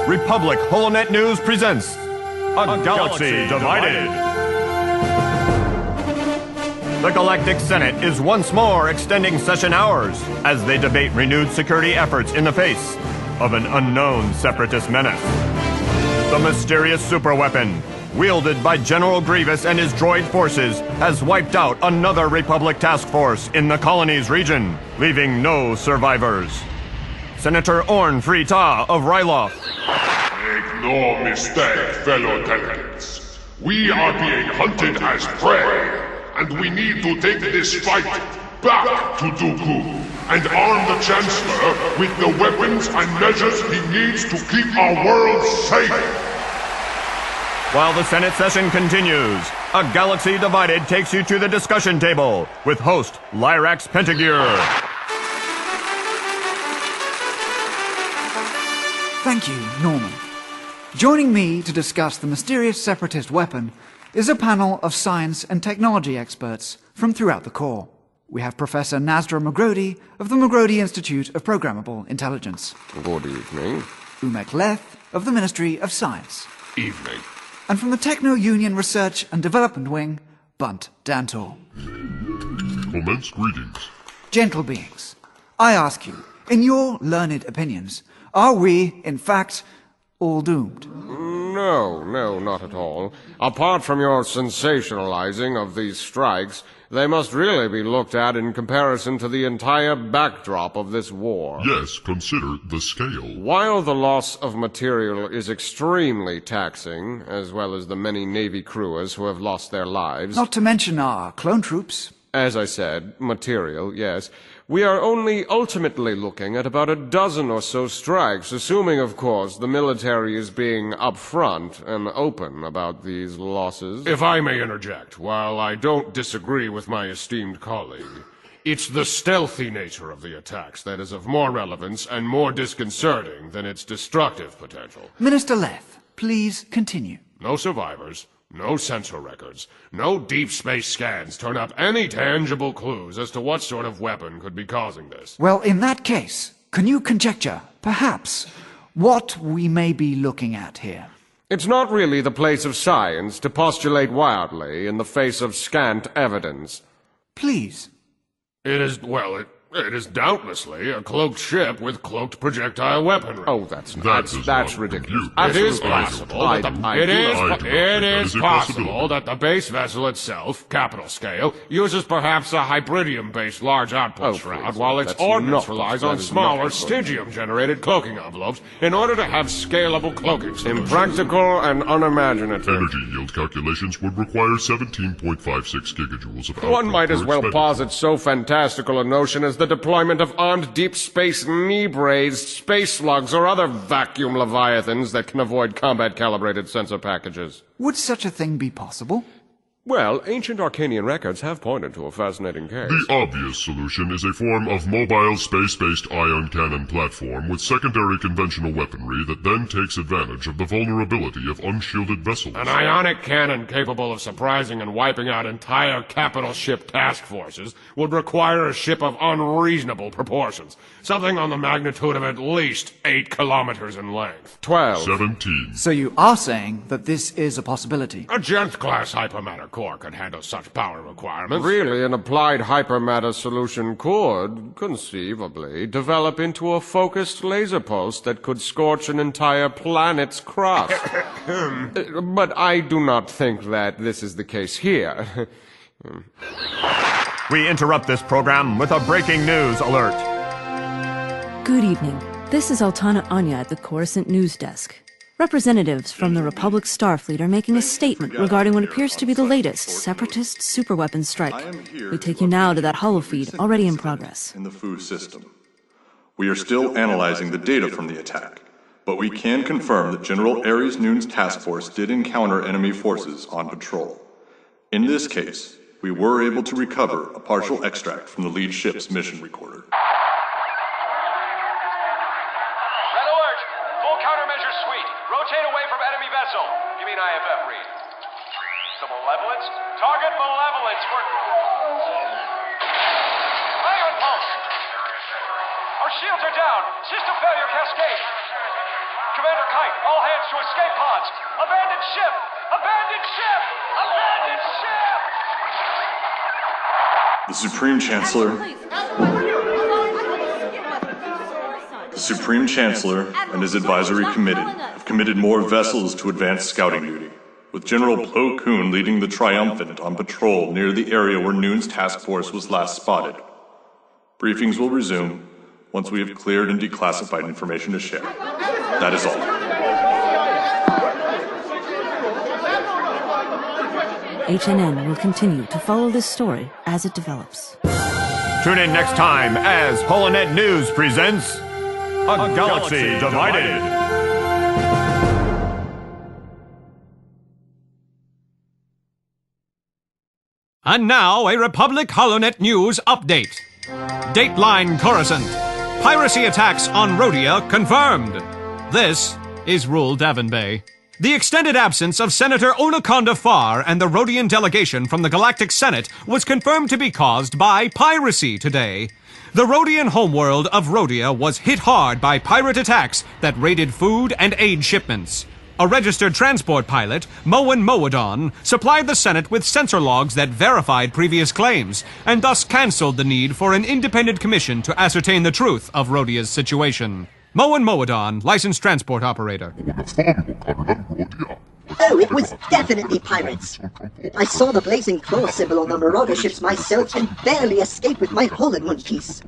Republic HoloNet News presents A Galaxy Divided. The Galactic Senate is once more extending session hours as they debate renewed security efforts in the face of an unknown separatist menace. The mysterious superweapon, wielded by General Grievous and his droid forces, has wiped out another Republic task force in the colony's region, leaving no survivors. Senator Orn Frita of Ryloth. Make no mistake, fellow delegates. We are being hunted as prey, and we need to take this fight back to Dooku and arm the Chancellor with the weapons and measures he needs to keep our world safe. While the Senate session continues, A Galaxy Divided takes you to the discussion table with host Lyrax Pentagear. Thank you, Norman. Joining me to discuss the mysterious separatist weapon is a panel of science and technology experts from throughout the Corps. We have Professor Nasra Magrodi of the Magrodi Institute of Programmable Intelligence. Good evening. Umek Leth of the Ministry of Science. Evening. And from the Techno-Union Research and Development Wing, Bunt Dantor. Commence greetings. Gentle beings, I ask you, in your learned opinions, are we, in fact, all doomed? No, not at all. Apart from your sensationalizing of these strikes, they must really be looked at in comparison to the entire backdrop of this war. Yes, consider the scale. While the loss of material is extremely taxing, as well as the many Navy crewers who have lost their lives... Not to mention our clone troops. As I said, material, yes. We are only ultimately looking at about a dozen or so strikes, assuming, of course, the military is being upfront and open about these losses. If I may interject, while I don't disagree with my esteemed colleague, it's the stealthy nature of the attacks that is of more relevance and more disconcerting than its destructive potential. Minister Leth, please continue. No survivors. No sensor records, no deep space scans turn up any tangible clues as to what sort of weapon could be causing this. Well, in that case, can you conjecture, perhaps, what we may be looking at here? It's not really the place of science to postulate wildly in the face of scant evidence. Please. It is doubtlessly a cloaked ship with cloaked projectile weaponry. Oh, that's ridiculous. It is possible that the base vessel itself, capital scale, uses perhaps a hybridium-based large output shroud, while its ordnance relies on smaller stygium-generated cloaking envelopes in order to have scalable cloaking solutions. Impractical and unimaginative. Energy yield calculations would require 17.56 gigajoules of output. One might as well expenditure. posit so fantastical a notion as the deployment of armed deep space knee-brazed space slugs or other vacuum leviathans that can avoid combat-calibrated sensor packages. Would such a thing be possible? Well, ancient Arcanian records have pointed to a fascinating case. The obvious solution is a form of mobile space-based ion cannon platform with secondary conventional weaponry that then takes advantage of the vulnerability of unshielded vessels. An ionic cannon capable of surprising and wiping out entire capital ship task forces would require a ship of unreasonable proportions, something on the magnitude of at least 8 kilometers in length. 12. 17. So you are saying that this is a possibility? A Gent-class hypermatter core could handle such power requirements. Really, an applied hypermatter solution could, conceivably, develop into a focused laser pulse that could scorch an entire planet's crust. But I do not think that this is the case here. We interrupt this program with a breaking news alert. Good evening. This is Altana Anya at the Coruscant News Desk. Representatives from the Republic Starfleet are making a statement regarding what appears to be the latest separatist superweapons strike. We take you now to that holofeed already in progress. In the Fu system. We are still analyzing the data from the attack, but we can confirm that General Ares Noon's task force did encounter enemy forces on patrol. In this case, we were able to recover a partial extract from the lead ship's mission recorder. Rotate away from enemy vessel. You mean IFF, read. The malevolence? Target malevolence for... Ion pulse! Our shields are down! System failure cascade! Commander Kite, all hands to escape pods. Abandoned ship! Abandoned ship! Abandoned ship! The Supreme Chancellor... The Supreme Chancellor and his advisory committee have committed more vessels to advance scouting duty, with General Plo Koon leading the Triumphant on patrol near the area where Noon's task force was last spotted. Briefings will resume once we have cleared and declassified information to share. That is all. HNN will continue to follow this story as it develops. Tune in next time as HoloNet News presents A Galaxy Divided. And now, a Republic HoloNet News update. Dateline Coruscant. Piracy attacks on Rodia confirmed. This is Rule Davin. The extended absence of Senator Onaconda Farr and the Rodian delegation from the Galactic Senate was confirmed to be caused by piracy today. The Rodian homeworld of Rodia was hit hard by pirate attacks that raided food and aid shipments. A registered transport pilot, Moen Moadon, supplied the Senate with sensor logs that verified previous claims, and thus canceled the need for an independent commission to ascertain the truth of Rodia's situation. Moen Moadon, licensed transport operator. Oh, it was definitely pirates. I saw the blazing claw symbol on the Marauder ships myself and barely escaped with my hole in one piece.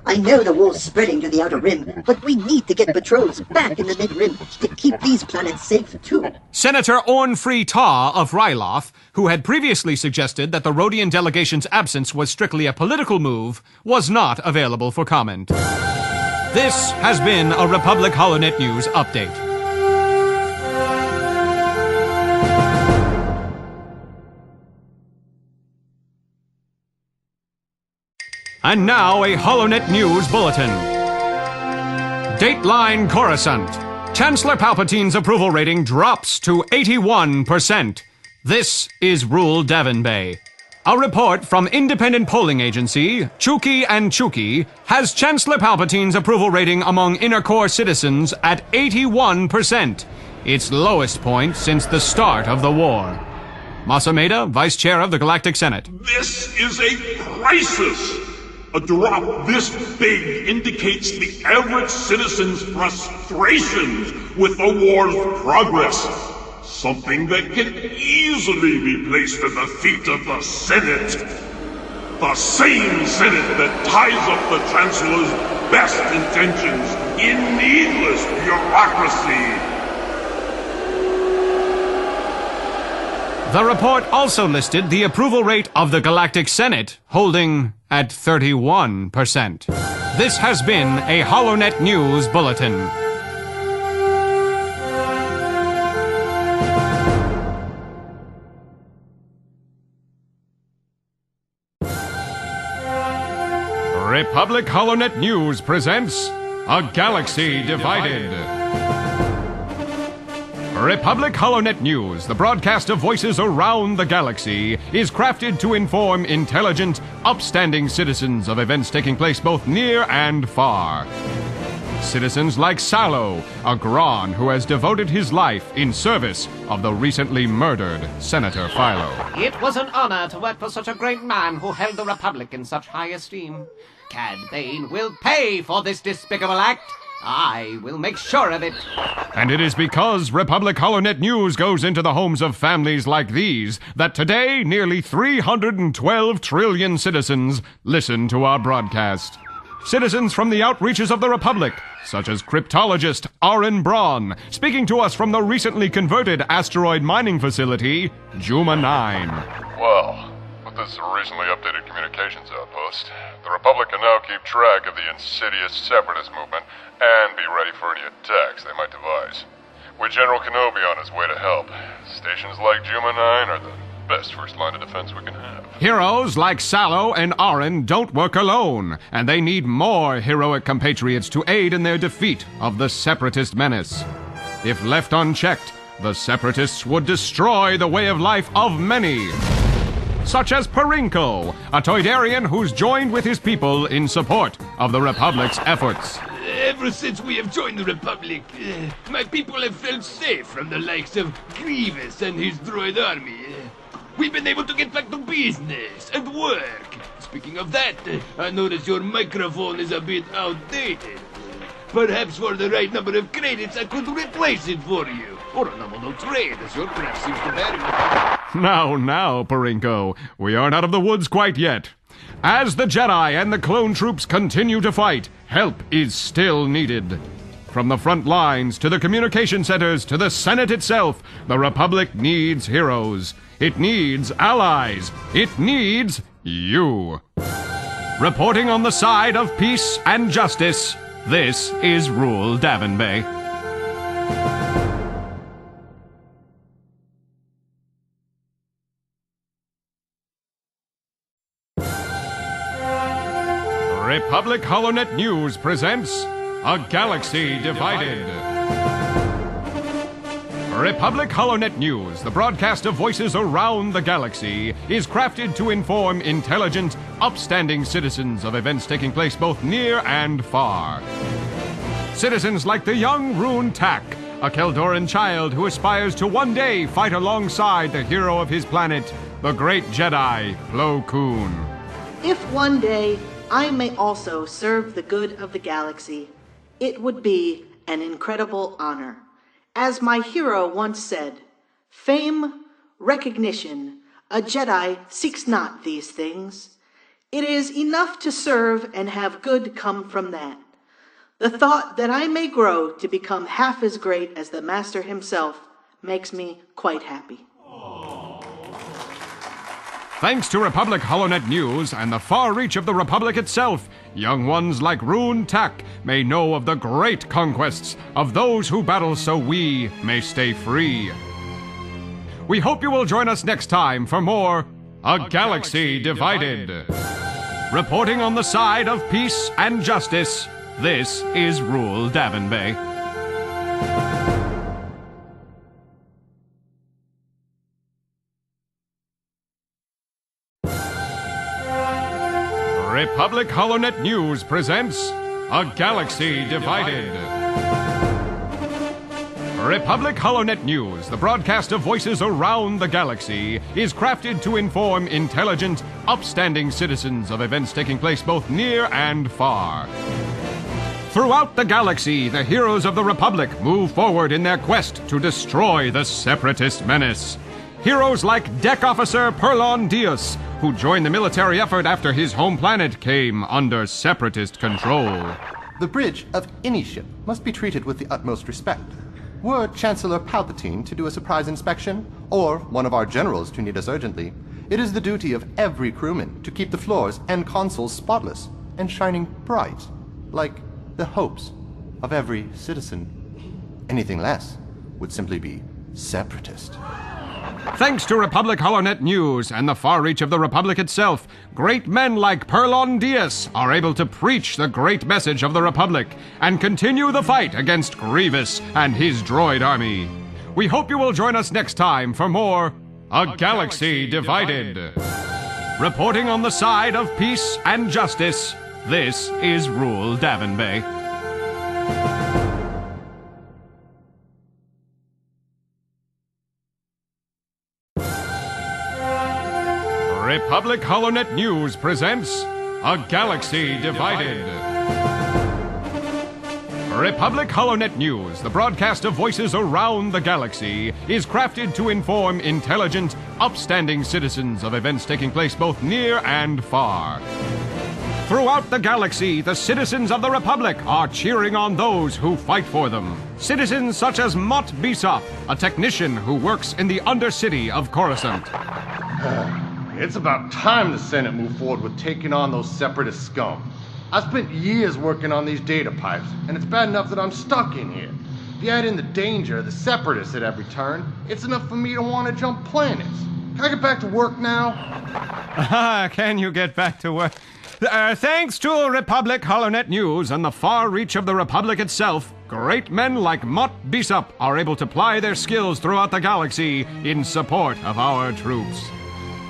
I know the war's spreading to the outer rim, but we need to get patrols back in the mid-rim to keep these planets safe, too. Senator Ornfree Tar of Ryloth, who had previously suggested that the Rodian delegation's absence was strictly a political move, was not available for comment. This has been a Republic HoloNet News update. And now, a HoloNet News bulletin. Dateline Coruscant. Chancellor Palpatine's approval rating drops to 81%. This is Rule Davin. A report from independent polling agency, Chookie and Chookie, has Chancellor Palpatine's approval rating among inner core citizens at 81%, its lowest point since the start of the war. Amedda, Vice Chair of the Galactic Senate. This is a crisis! A drop this big indicates the average citizen's frustrations with the war's progress. Something that can easily be placed at the feet of the Senate. The same Senate that ties up the Chancellor's best intentions in needless bureaucracy. The report also listed the approval rate of the Galactic Senate, holding at 31%. This has been a HoloNet News bulletin. Republic HoloNet News presents A Galaxy Divided. Republic HoloNet News, the broadcast of voices around the galaxy, is crafted to inform intelligent, upstanding citizens of events taking place both near and far. Citizens like Sallow, a Gron who has devoted his life in service of the recently murdered Senator Philo. It was an honor to work for such a great man who held the Republic in such high esteem. Cad Bane will pay for this despicable act. I will make sure of it. And it is because Republic HoloNet News goes into the homes of families like these that today nearly 312 trillion citizens listen to our broadcast. Citizens from the outreaches of the Republic, such as cryptologist Aaron Braun, speaking to us from the recently converted asteroid mining facility, Juma 9. Well, with this recently updated communications outpost, the Republic can now keep track of the insidious separatist movement and be ready for any attacks they might devise. With General Kenobi on his way to help, stations like Juma 9 are the best first line of defense we can have. Heroes like Sallow and Aaron don't work alone, and they need more heroic compatriots to aid in their defeat of the separatist menace. If left unchecked, the separatists would destroy the way of life of many. Such as Perinko, a Toydarian who's joined with his people in support of the Republic's efforts. Ever since we have joined the Republic, my people have felt safe from the likes of Grievous and his droid army. We've been able to get back to business and work. Speaking of that, I notice your microphone is a bit outdated. Perhaps for the right number of credits, I could replace it for you. Or a nominal trade, as your craft seems to vary. Now, Parinko, we aren't out of the woods quite yet. As the Jedi and the clone troops continue to fight, help is still needed. From the front lines, to the communication centers, to the Senate itself, the Republic needs heroes. It needs allies. It needs you. Reporting on the side of peace and justice, this is Rule Davin. Republic HoloNet News presents A Galaxy Divided. Republic HoloNet News, the broadcast of voices around the galaxy, is crafted to inform intelligent, upstanding citizens of events taking place both near and far. Citizens like the young Rune Tak, a Keldoran child who aspires to one day fight alongside the hero of his planet, the great Jedi, Plo Koon. If one day I may also serve the good of the galaxy, it would be an incredible honor. As my hero once said, fame, recognition, a Jedi seeks not these things. It is enough to serve and have good come from that. The thought that I may grow to become half as great as the Master himself makes me quite happy. Thanks to Republic HoloNet News and the far reach of the Republic itself, young ones like Rune Tak may know of the great conquests of those who battle so we may stay free. We hope you will join us next time for more A Galaxy Divided. Reporting on the side of peace and justice, this is Rule Davin. Republic HoloNet News presents A Galaxy Divided. Republic HoloNet News, the broadcast of voices around the galaxy, is crafted to inform intelligent, upstanding citizens of events taking place both near and far. Throughout the galaxy, the heroes of the Republic move forward in their quest to destroy the Separatist menace. Heroes like Deck Officer Perlon Dias, who joined the military effort after his home planet came under Separatist control. The bridge of any ship must be treated with the utmost respect. Were Chancellor Palpatine to do a surprise inspection, or one of our generals to need us urgently, it is the duty of every crewman to keep the floors and consoles spotless and shining bright, like the hopes of every citizen. Anything less would simply be separatist. Thanks to Republic HoloNet News and the far reach of the Republic itself, great men like Perlon Dias are able to preach the great message of the Republic and continue the fight against Grievous and his droid army. We hope you will join us next time for more A Galaxy Divided. Reporting on the side of peace and justice, this is Rule Davin. Republic HoloNet News presents A Galaxy Divided. Republic HoloNet News, the broadcast of voices around the galaxy, is crafted to inform intelligent, upstanding citizens of events taking place both near and far. Throughout the galaxy, the citizens of the Republic are cheering on those who fight for them. Citizens such as Mott Bisop, a technician who works in the Undercity of Coruscant. It's about time the Senate moved forward with taking on those separatist scum. I spent years working on these data pipes, and it's bad enough that I'm stuck in here. If you add in the danger of the separatists at every turn, it's enough for me to want to jump planets. Can I get back to work now? Can you get back to work? Thanks to Republic HoloNet News and the far reach of the Republic itself, great men like Mott Bisop are able to ply their skills throughout the galaxy in support of our troops.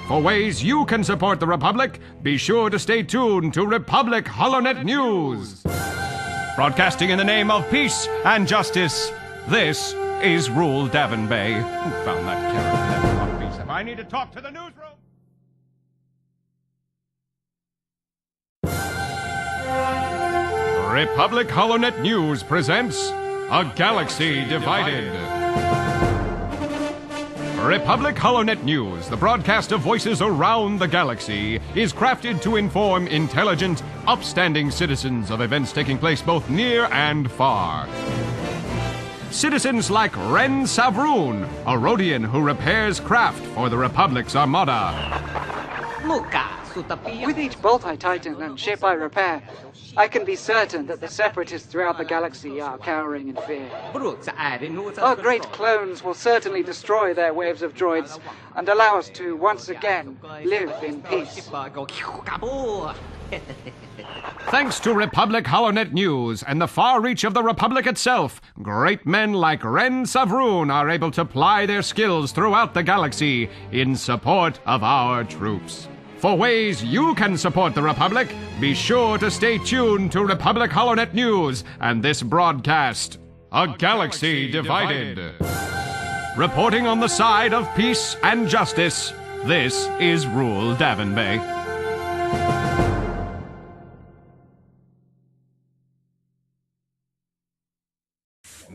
For ways you can support the Republic, be sure to stay tuned to Republic HoloNet News. Broadcasting in the name of peace and justice, this is Rule Davin Bay. Who found that character? Piece? I need to talk to the newsroom. Republic HoloNet News presents A Galaxy Divided. Republic HoloNet News, the broadcast of voices around the galaxy, is crafted to inform intelligent, upstanding citizens of events taking place both near and far. Citizens like Ren Savroon, a Rodian who repairs craft for the Republic's armada. With each bolt I tighten and ship I repair, I can be certain that the Separatists throughout the galaxy are cowering in fear. Our great clones will certainly destroy their waves of droids and allow us to, once again, live in peace. Thanks to Republic HoloNet News and the far reach of the Republic itself, great men like Ren Savroon are able to ply their skills throughout the galaxy in support of our troops. For ways you can support the Republic, be sure to stay tuned to Republic HoloNet News and this broadcast, A Galaxy Divided. Reporting on the side of peace and justice, this is Rule Davin Bay.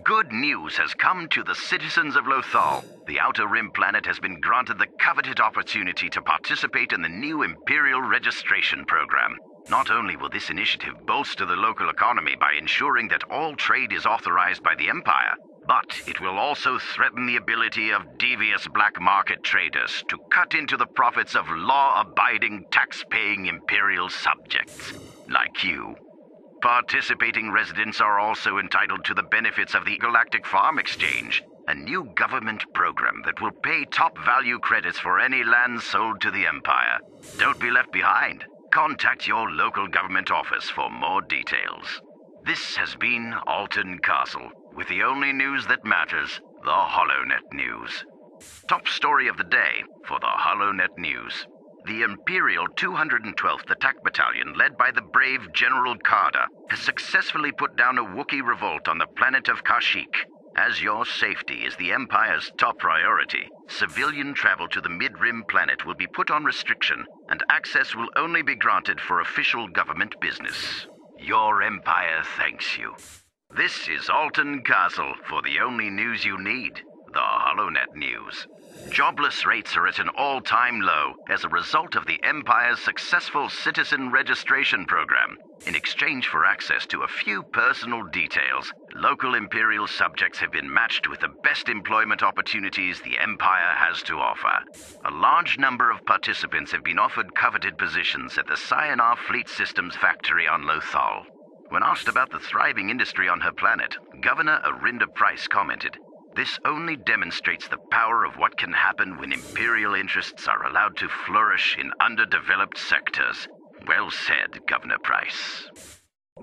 Good news has come to the citizens of Lothal. The Outer Rim planet has been granted the coveted opportunity to participate in the new Imperial registration program. Not only will this initiative bolster the local economy by ensuring that all trade is authorized by the Empire, but it will also threaten the ability of devious black market traders to cut into the profits of law-abiding, tax-paying Imperial subjects, like you. Participating residents are also entitled to the benefits of the Galactic Farm Exchange, a new government program that will pay top value credits for any land sold to the Empire. Don't be left behind. Contact your local government office for more details. This has been Alton Castle, with the only news that matters, the HoloNet News. Top story of the day for the HoloNet News. The Imperial 212th Attack Battalion, led by the brave General Carter, has successfully put down a Wookiee revolt on the planet of Kashyyyk. As your safety is the Empire's top priority, civilian travel to the Mid-Rim planet will be put on restriction, and access will only be granted for official government business. Your Empire thanks you. This is Alton Castle for the only news you need, the HoloNet News. Jobless rates are at an all-time low as a result of the Empire's successful citizen registration program. In exchange for access to a few personal details, local Imperial subjects have been matched with the best employment opportunities the Empire has to offer. A large number of participants have been offered coveted positions at the Scianar Fleet Systems factory on Lothal. When asked about the thriving industry on her planet, Governor Arihnda Pryce commented, "This only demonstrates the power of what can happen when Imperial interests are allowed to flourish in underdeveloped sectors." Well said, Governor Pryce.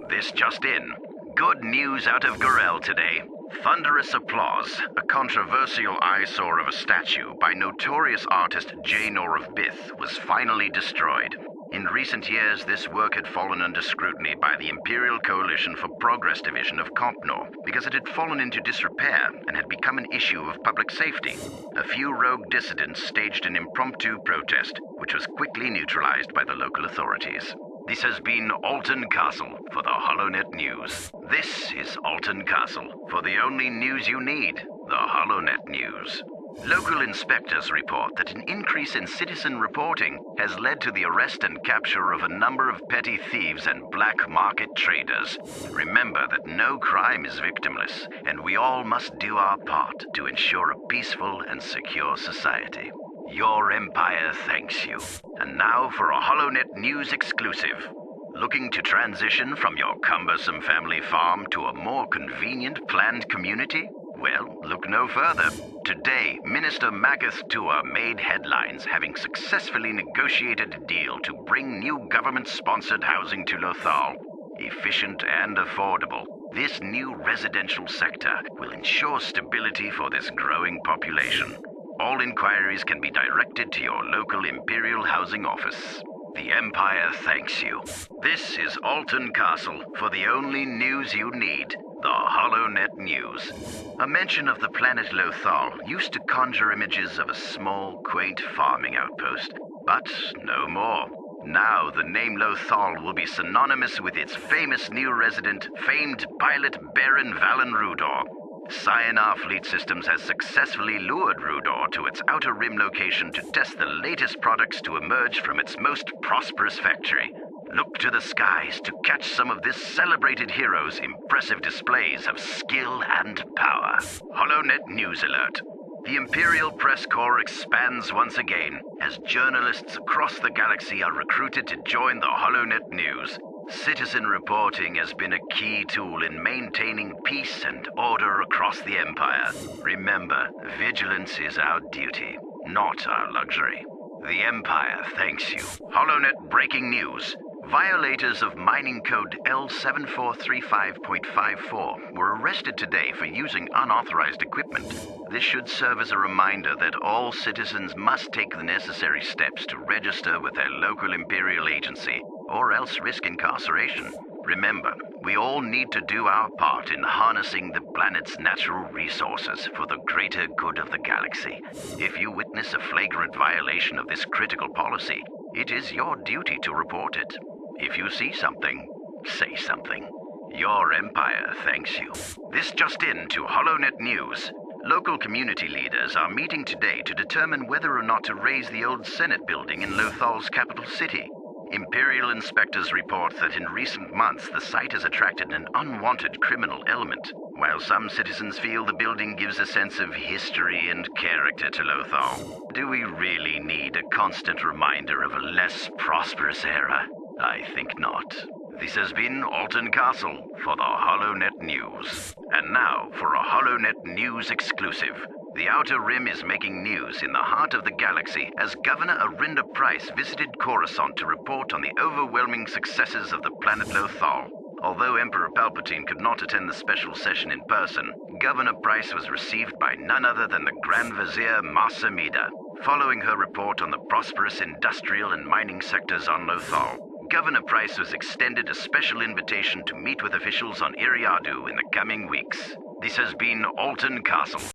This just in. Good news out of Gorel today. Thunderous applause. A controversial eyesore of a statue by notorious artist Janor of Bith was finally destroyed. In recent years, this work had fallen under scrutiny by the Imperial Coalition for Progress Division of Compnor because it had fallen into disrepair and had become an issue of public safety. A few rogue dissidents staged an impromptu protest, which was quickly neutralized by the local authorities. This has been Alton Castle for the HoloNet News. This is Alton Castle for the only news you need, the HoloNet News. Local inspectors report that an increase in citizen reporting has led to the arrest and capture of a number of petty thieves and black market traders. Remember that no crime is victimless, and we all must do our part to ensure a peaceful and secure society. Your Empire thanks you. And now for a HoloNet News exclusive. Looking to transition from your cumbersome family farm to a more convenient planned community? Well, look no further. Today, Minister Magath Tua made headlines, having successfully negotiated a deal to bring new government-sponsored housing to Lothal. Efficient and affordable, this new residential sector will ensure stability for this growing population. All inquiries can be directed to your local Imperial Housing Office. The Empire thanks you. This is Alton Castle for the only news you need, the HoloNet News. A mention of the planet Lothal used to conjure images of a small, quaint farming outpost, but no more. Now the name Lothal will be synonymous with its famous new resident, famed pilot Baron Valen Rudor. Scion Fleet Systems has successfully lured Rudor to its Outer Rim location to test the latest products to emerge from its most prosperous factory. Look to the skies to catch some of this celebrated hero's impressive displays of skill and power. HoloNet News Alert. The Imperial Press Corps expands once again as journalists across the galaxy are recruited to join the HoloNet News. Citizen reporting has been a key tool in maintaining peace and order across the Empire. Remember, vigilance is our duty, not our luxury. The Empire thanks you. HoloNet breaking news. Violators of mining code L7435.54 were arrested today for using unauthorized equipment. This should serve as a reminder that all citizens must take the necessary steps to register with their local Imperial agency, or else risk incarceration. Remember, we all need to do our part in harnessing the planet's natural resources for the greater good of the galaxy. If you witness a flagrant violation of this critical policy, it is your duty to report it. If you see something, say something. Your Empire thanks you. This just in to HoloNet News. Local community leaders are meeting today to determine whether or not to raise the old Senate building in Lothal's capital city. Imperial inspectors report that in recent months the site has attracted an unwanted criminal element, while some citizens feel the building gives a sense of history and character to Lothal. Do we really need a constant reminder of a less prosperous era? I think not. This has been Alton Castle for the HoloNet News. And now for a HoloNet News exclusive. The Outer Rim is making news in the heart of the galaxy as Governor Arihnda Pryce visited Coruscant to report on the overwhelming successes of the planet Lothal. Although Emperor Palpatine could not attend the special session in person, Governor Pryce was received by none other than the Grand Vizier Mas Amedda. Following her report on the prosperous industrial and mining sectors on Lothal, Governor Pryce was extended a special invitation to meet with officials on Iriadu in the coming weeks. This has been Alton Castle.